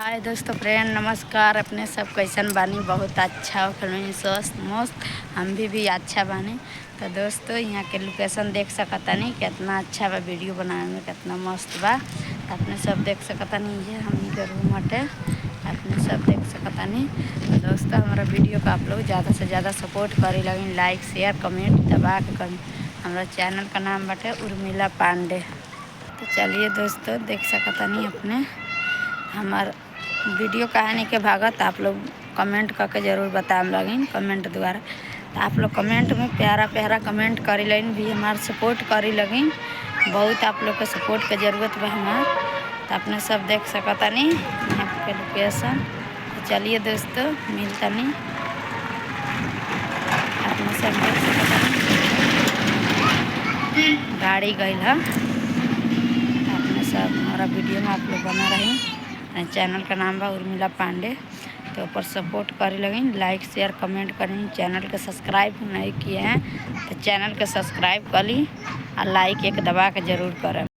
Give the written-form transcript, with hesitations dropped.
हाय दोस्तों, फ्रेंड नमस्कार। अपने सब कैसन बानी? बहुत अच्छा हो, स्वस्थ मस्त। हम भी अच्छा बानी। तो दोस्तों यहाँ के लोकेशन देख सकतानी कितना अच्छा बा, वीडियो बनाने में कितना मस्त बा। अपने सब देख सकतानी, ये हमनी के रूम हटे, अपने सब देख सकतानी। तो दोस्तों हमारा वीडियो को आप लोग ज़्यादा से ज़्यादा सपोर्ट करी लगी, लाइक शेयर कमेंट दबा के करी। हमारा चैनल का नाम बाटे उर्मिला पांडे। तो चलिए दोस्तों देख सकतानी अपने हमार वीडियो कहानी के भागत आप लोग कमेंट करके ज़रूर बताम लगिन कमेंट द्वारा। तो आप लोग कमेंट में प्यारा प्यारा कमेंट करी लगिन, भी हमार सपोर्ट करी लगिन। बहुत आप लोग के सपोर्ट के ज़रूरत बा हमार। तो अपने सब देख सकतानी यहाँ के लोकेशन। तो चलिए दोस्तों मिलतनी, अपने सब देख सकतानी गाड़ी गई है। अपने सब हमारा वीडियो में आप लोग बना रही। चैनल का नाम बा उर्मिला पांडे। तो ऊपर सपोर्ट करे लगिन, लाइक शेयर कमेंट करें। चैनल के सब्सक्राइब नहीं किए हैं तो चैनल के सब्सक्राइब कर ली और लाइक एक दबा के ज़रूर करें।